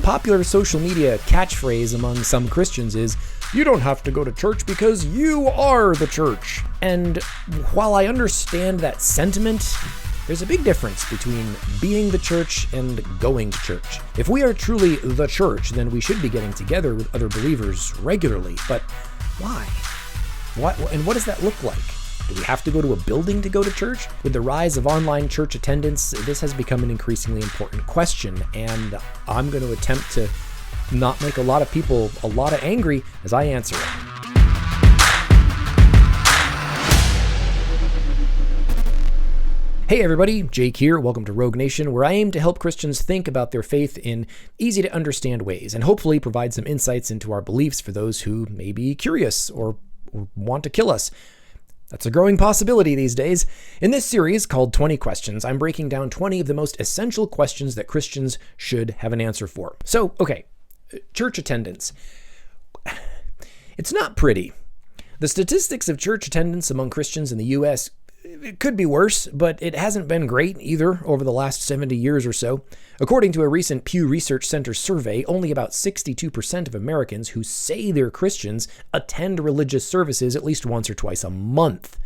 popular social media catchphrase among some Christians is, "You don't have to go to church because you are the church." And while I understand that sentiment, there's a big difference between being the church and going to church. If we are truly the church, then we should be getting together with other believers regularly. But why? What does that look like? Do we have to go to a building to go to church? With the rise of online church attendance, this has become an increasingly important question, and I'm going to attempt to not make a lot of people a lot of angry as I answer it. Hey everybody, Jake here. Welcome to Rogue Nation, where I aim to help Christians think about their faith in easy to understand ways and hopefully provide some insights into our beliefs for those who may be curious or want to kill us. That's a growing possibility these days. In this series called 20 Questions, I'm breaking down 20 of the most essential questions that Christians should have an answer for. So, okay, church attendance. It's not pretty. The statistics of church attendance among Christians in the U.S. It could be worse, but it hasn't been great either over the last 70 years or so. According to a recent Pew Research Center survey, only about 62% of Americans who say they're Christians attend religious services at least once or twice a month.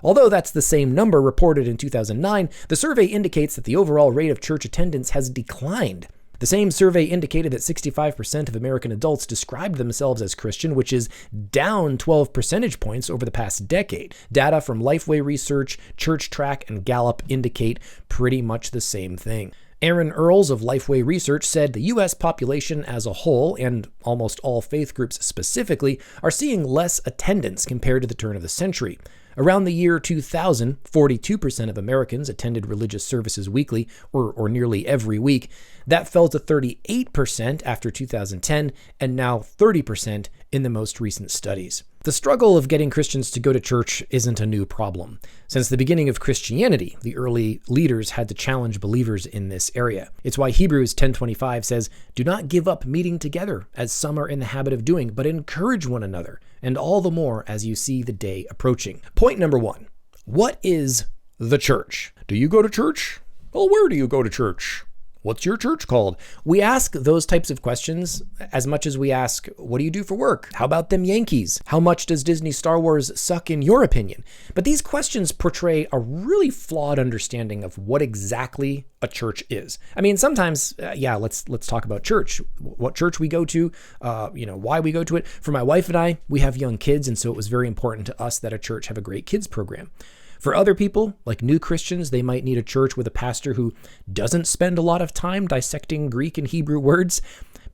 Although that's the same number reported in 2009, the survey indicates that the overall rate of church attendance has declined. The same survey indicated that 65% of American adults described themselves as Christian, which is down 12 percentage points over the past decade. Data from Lifeway Research, Church Track, and Gallup indicate pretty much the same thing. Aaron Earls of Lifeway Research said the U.S. population as a whole, and almost all faith groups specifically, are seeing less attendance compared to the turn of the century. Around the year 2000, 42% of Americans attended religious services weekly, or nearly every week. That fell to 38% after 2010, and now 30% in the most recent studies. The struggle of getting Christians to go to church isn't a new problem. Since the beginning of Christianity, the early leaders had to challenge believers in this area. It's why Hebrews 10:25 says, "Do not give up meeting together, as some are in the habit of doing, but encourage one another, and all the more as you see the day approaching." Point number 1. What is the church? Do you go to church? Well, where do you go to church? What's your church called? We ask those types of questions as much as we ask, what do you do for work? How about them Yankees? How much does Disney Star Wars suck in your opinion? But these questions portray a really flawed understanding of what exactly a church is. I mean, sometimes, let's talk about church. What church we go to, why we go to it. For my wife and I, we have young kids, and so it was very important to us that a church have a great kids program. For other people, like new Christians, they might need a church with a pastor who doesn't spend a lot of time dissecting Greek and Hebrew words.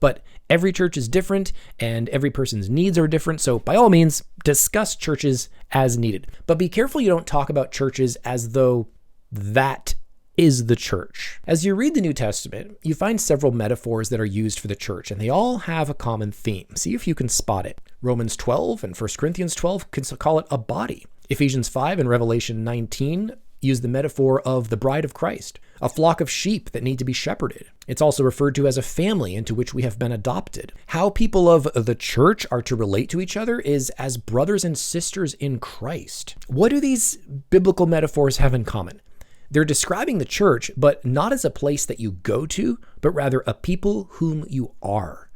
But every church is different, and every person's needs are different. So by all means, discuss churches as needed. But be careful you don't talk about churches as though that is the church. As you read the New Testament, you find several metaphors that are used for the church, and they all have a common theme. See if you can spot it. Romans 12 and 1 Corinthians 12 can call it a body. Ephesians 5 and Revelation 19 use the metaphor of the bride of Christ, a flock of sheep that need to be shepherded. It's also referred to as a family into which we have been adopted. How people of the church are to relate to each other is as brothers and sisters in Christ. What do these biblical metaphors have in common? They're describing the church, but not as a place that you go to, but rather a people whom you are,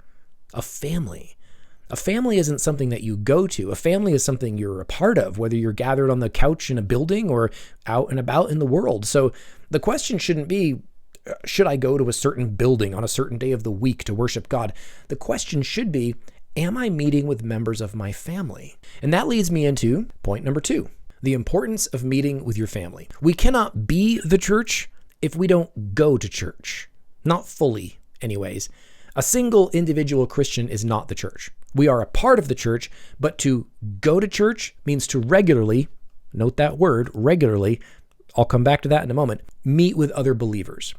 a family. A family isn't something that you go to. A family is something you're a part of, whether you're gathered on the couch in a building or out and about in the world. So the question shouldn't be, should I go to a certain building on a certain day of the week to worship God? The question should be, am I meeting with members of my family? And that leads me into point number 2, the importance of meeting with your family. We cannot be the church if we don't go to church. Not fully, anyways. A single individual Christian is not the church. We are a part of the church, but to go to church means to regularly, note that word, regularly, I'll come back to that in a moment, meet with other believers.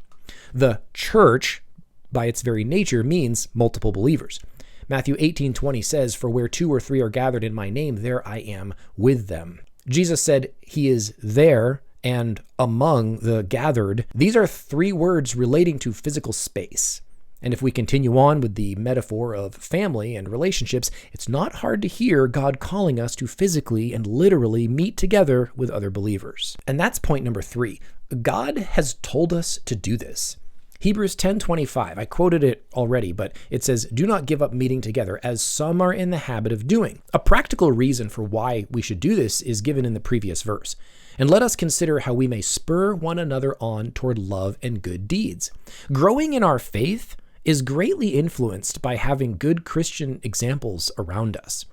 The church, by its very nature, means multiple believers. Matthew 18:20 says, "For where 2 or 3 are gathered in my name, there I am with them." Jesus said he is there and among the gathered. These are 3 words relating to physical space. And if we continue on with the metaphor of family and relationships, it's not hard to hear God calling us to physically and literally meet together with other believers. And that's point number 3. God has told us to do this. Hebrews 10:25, I quoted it already, but it says, "Do not give up meeting together, as some are in the habit of doing." A practical reason for why we should do this is given in the previous verse. "And let us consider how we may spur one another on toward love and good deeds." Growing in our faith is greatly influenced by having good Christian examples around us.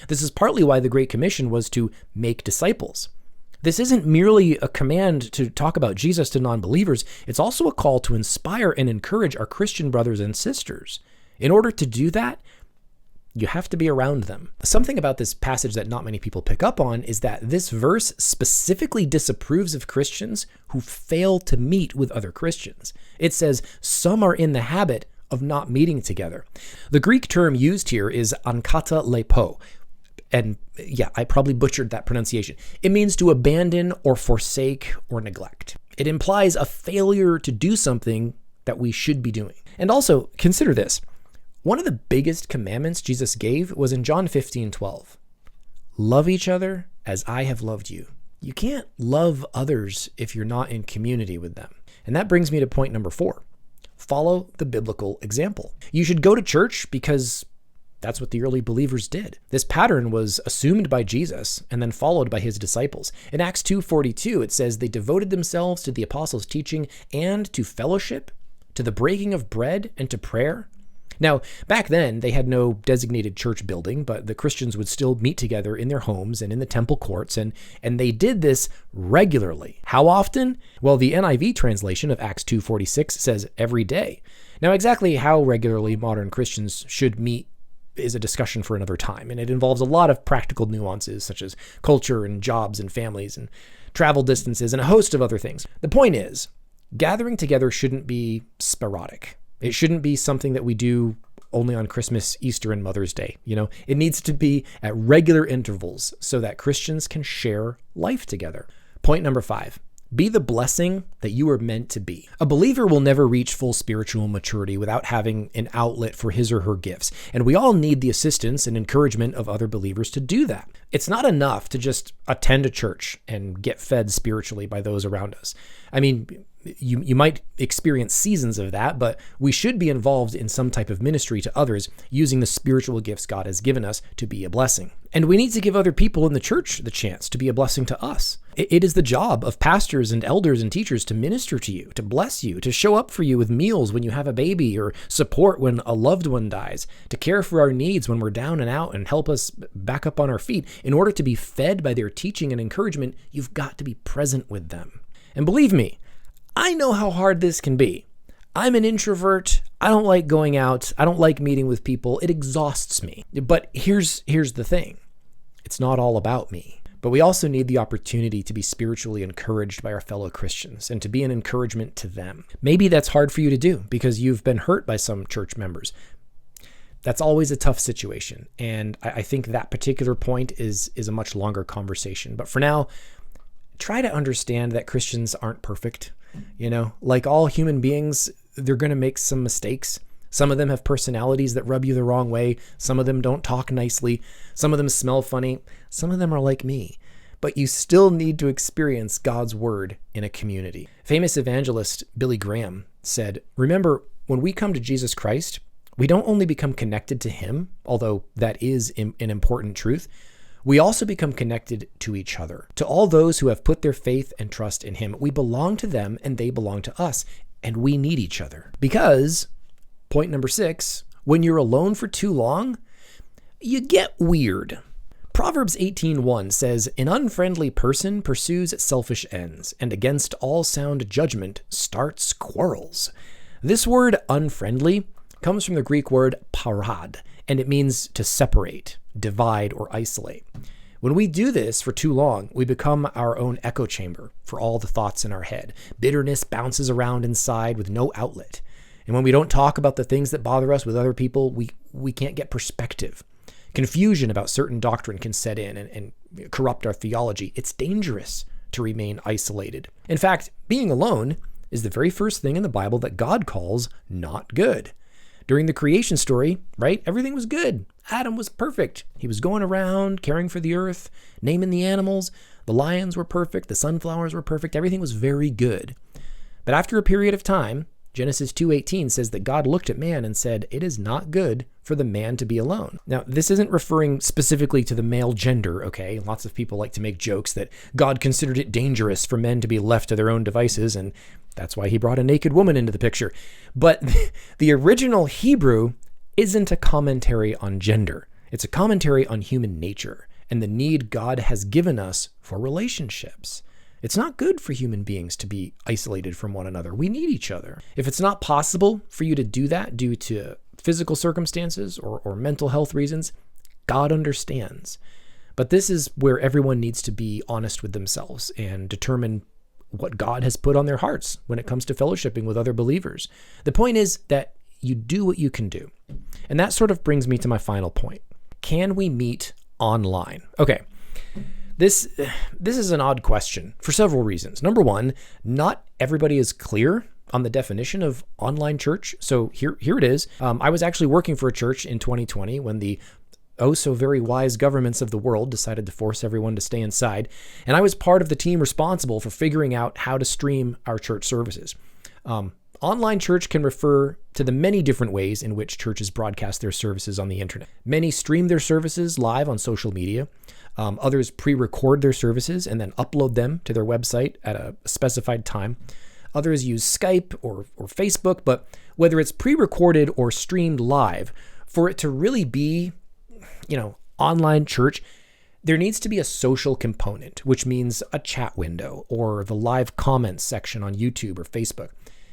This is partly why the Great Commission was to make disciples. This isn't merely a command to talk about Jesus to non-believers. It's also a call to inspire and encourage our Christian brothers and sisters. In order to do that, you have to be around them. Something about this passage that not many people pick up on is that this verse specifically disapproves of Christians who fail to meet with other Christians. It says, some are in the habit of not meeting together. The Greek term used here is ankata lepo. And yeah, I probably butchered that pronunciation. It means to abandon or forsake or neglect. It implies a failure to do something that we should be doing. And also, consider this. One of the biggest commandments Jesus gave was in John 15:12. Love each other as I have loved you. You can't love others if you're not in community with them. And that brings me to point number 4. Follow the biblical example. You should go to church because that's what the early believers did. This pattern was assumed by Jesus and then followed by his disciples. In Acts 2:42, it says they devoted themselves to the apostles' teaching and to fellowship, to the breaking of bread and to prayer. Now, back then, they had no designated church building, but the Christians would still meet together in their homes and in the temple courts, and they did this regularly. How often? Well, the NIV translation of Acts 2:46 says every day. Now, exactly how regularly modern Christians should meet is a discussion for another time, and it involves a lot of practical nuances such as culture and jobs and families and travel distances and a host of other things. The point is, gathering together shouldn't be sporadic. It shouldn't be something that we do only on Christmas, Easter, and Mother's Day. It needs to be at regular intervals so that Christians can share life together. Point number 5. Be the blessing that you are meant to be. A believer will never reach full spiritual maturity without having an outlet for his or her gifts. And we all need the assistance and encouragement of other believers to do that. It's not enough to just attend a church and get fed spiritually by those around us. I mean, you might experience seasons of that, but we should be involved in some type of ministry to others using the spiritual gifts God has given us to be a blessing. And we need to give other people in the church the chance to be a blessing to us. It is the job of pastors and elders and teachers to minister to you, to bless you, to show up for you with meals when you have a baby or support when a loved one dies, to care for our needs when we're down and out and help us back up on our feet. In order to be fed by their teaching and encouragement, you've got to be present with them. And believe me, I know how hard this can be. I'm an introvert. I don't like going out. I don't like meeting with people. It exhausts me. But here's the thing. It's not all about me. But we also need the opportunity to be spiritually encouraged by our fellow Christians and to be an encouragement to them. Maybe that's hard for you to do because you've been hurt by some church members. That's always a tough situation. And I think that particular point is a much longer conversation. But for now, try to understand that Christians aren't perfect. Like all human beings, they're going to make some mistakes. Some of them have personalities that rub you the wrong way. Some of them don't talk nicely. Some of them smell funny. Some of them are like me. But you still need to experience God's word in a community. Famous evangelist Billy Graham said, "Remember, when we come to Jesus Christ, we don't only become connected to him, although that is an important truth. We also become connected to each other, to all those who have put their faith and trust in him. We belong to them and they belong to us, and we need each other." Because, point number 6, when you're alone for too long, you get weird. Proverbs 18:1 says, "An unfriendly person pursues selfish ends, and against all sound judgment starts quarrels." This word unfriendly comes from the Greek word parad, and it means to separate, divide, or isolate. When we do this for too long, we become our own echo chamber for all the thoughts in our head. Bitterness bounces around inside with no outlet. And when we don't talk about the things that bother us with other people, we can't get perspective. Confusion about certain doctrine can set in and corrupt our theology. It's dangerous to remain isolated. In fact, being alone is the very first thing in the Bible that God calls not good. During the creation story, right, everything was good. Adam was perfect. He was going around caring for the earth, naming the animals. The lions were perfect. The sunflowers were perfect. Everything was very good. But after a period of time, Genesis 2:18 says that God looked at man and said, "It is not good for the man to be alone." Now, this isn't referring specifically to the male gender, okay? Lots of people like to make jokes that God considered it dangerous for men to be left to their own devices, and that's why he brought a naked woman into the picture. But the original Hebrew isn't a commentary on gender. It's a commentary on human nature and the need God has given us for relationships. It's not good for human beings to be isolated from one another. We need each other. If it's not possible for you to do that due to physical circumstances or mental health reasons, God understands. But this is where everyone needs to be honest with themselves and determine what God has put on their hearts when it comes to fellowshipping with other believers. The point is that you do what you can do. And that sort of brings me to my final point. Can we meet online? Okay. This is an odd question for several reasons. Number one, not everybody is clear on the definition of online church. So here it is. I was actually working for a church in 2020 when the so very wise governments of the world decided to force everyone to stay inside. And I was part of the team responsible for figuring out how to stream our church services. Online church can refer to the many different ways in which churches broadcast their services on the internet. Many stream their services live on social media. Others pre-record their services and then upload them to their website at a specified time. Others use Skype or Facebook, but whether it's pre-recorded or streamed live, for it to really be, online church, there needs to be a social component, which means a chat window or the live comments section on YouTube or Facebook.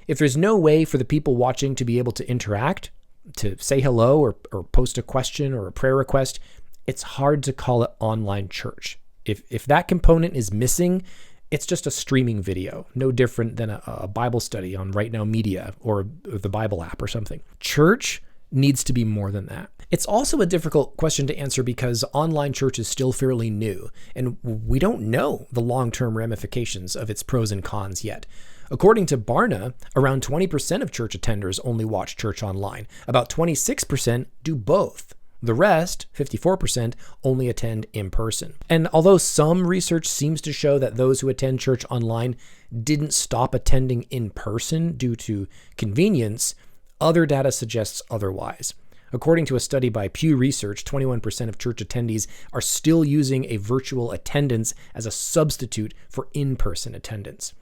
If there's no way for the people watching to be able to interact, to say hello or post a question or a prayer request, it's hard to call it online church. If that component is missing, it's just a streaming video, no different than a Bible study on Right Now Media or the Bible app or something. Church needs to be more than that. It's also a difficult question to answer because online church is still fairly new, and we don't know the long-term ramifications of its pros and cons yet. According to Barna, around 20% of church attenders only watch church online. About 26% do both. The rest, 54%, only attend in person. And although some research seems to show that those who attend church online didn't stop attending in person due to convenience, other data suggests otherwise. According to a study by Pew Research, 21% of church attendees are still using a virtual attendance as a substitute for in-person attendance.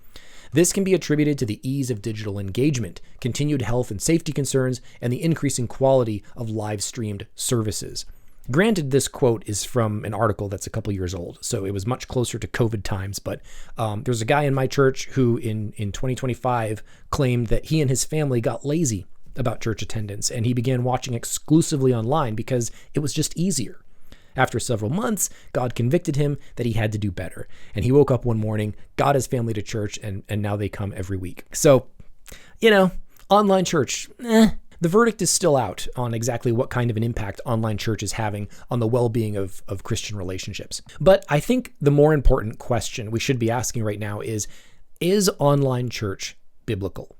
This can be attributed to the ease of digital engagement, continued health and safety concerns, and the increasing quality of live-streamed services. Granted, this quote is from an article that's a couple years old, so it was much closer to COVID times, but there's a guy in my church who in 2025 claimed that he and his family got lazy about church attendance, and he began watching exclusively online because it was just easier. After several months, God convicted him that he had to do better. And he woke up one morning, got his family to church, and now they come every week. So, online church, The verdict is still out on exactly what kind of an impact online church is having on the well-being of Christian relationships. But I think the more important question we should be asking right now is online church biblical?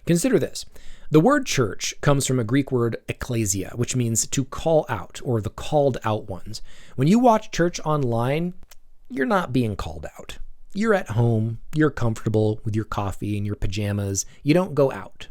Consider this. The word church comes from a Greek word ekklesia, which means to call out or the called out ones. When you watch church online, you're not being called out. You're at home, you're comfortable with your coffee and your pajamas, you don't go out.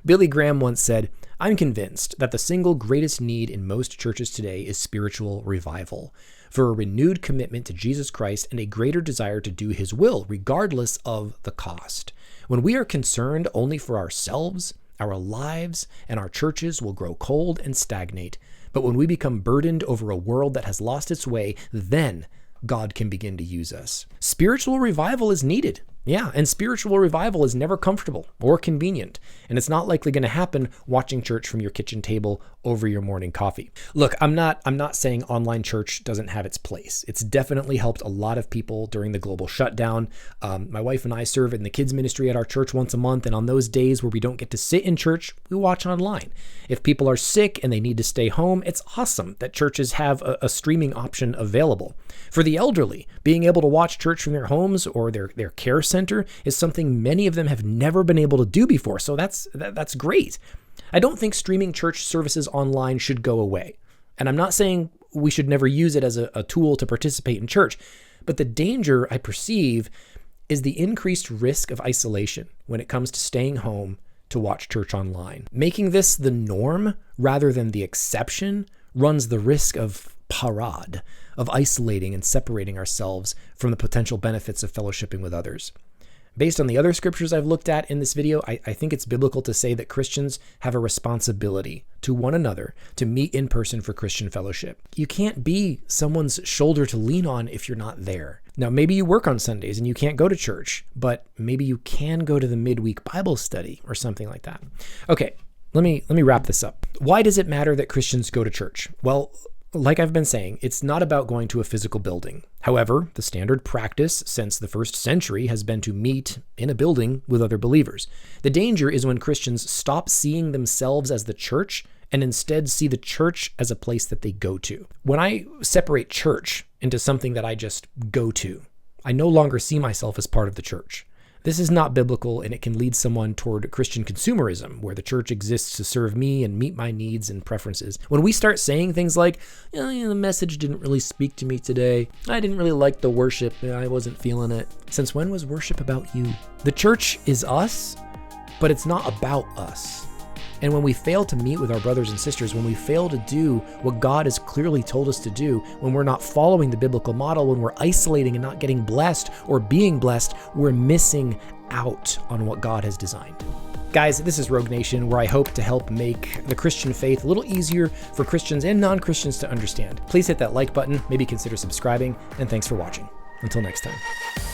Billy Graham once said, "I'm convinced that the single greatest need in most churches today is spiritual revival, for a renewed commitment to Jesus Christ and a greater desire to do his will, regardless of the cost. When we are concerned only for ourselves, our lives and our churches will grow cold and stagnate. But when we become burdened over a world that has lost its way, then God can begin to use us." Spiritual revival is needed. Yeah, and spiritual revival is never comfortable or convenient, and it's not likely going to happen watching church from your kitchen table over your morning coffee. Look, I'm not saying online church doesn't have its place. It's definitely helped a lot of people during the global shutdown. My wife and I serve in the kids ministry at our church once a month, and on those days where we don't get to sit in church, we watch online. If people are sick and they need to stay home, it's awesome that churches have a streaming option available. For the elderly, being able to watch church from their homes or their care center is something many of them have never been able to do before, so that's great. I don't think streaming church services online should go away, and I'm not saying we should never use it as a tool to participate in church, but the danger I perceive is the increased risk of isolation when it comes to staying home, to watch church online. Making this the norm rather than the exception runs the risk of parad, of isolating and separating ourselves from the potential benefits of fellowshipping with others. Based on the other scriptures I've looked at in this video, I think it's biblical to say that Christians have a responsibility to one another to meet in person for Christian fellowship. You can't be someone's shoulder to lean on if you're not there. Now, maybe you work on Sundays and you can't go to church, but maybe you can go to the midweek Bible study or something like that. Okay, let me wrap this up. Why does it matter that Christians go to church? Well, like I've been saying, it's not about going to a physical building. However, the standard practice since the first century has been to meet in a building with other believers. The danger is when Christians stop seeing themselves as the church and instead see the church as a place that they go to. When I separate church into something that I just go to, I no longer see myself as part of the church. This is not biblical, and it can lead someone toward Christian consumerism, where the church exists to serve me and meet my needs and preferences. When we start saying things like, the message didn't really speak to me today, I didn't really like the worship, I wasn't feeling it. Since when was worship about you? The church is us, but it's not about us. And when we fail to meet with our brothers and sisters, when we fail to do what God has clearly told us to do, when we're not following the biblical model, when we're isolating and not getting blessed or being blessed, we're missing out on what God has designed. Guys, this is Rogue Nation, where I hope to help make the Christian faith a little easier for Christians and non-Christians to understand. Please hit that like button, maybe consider subscribing, and thanks for watching. Until next time.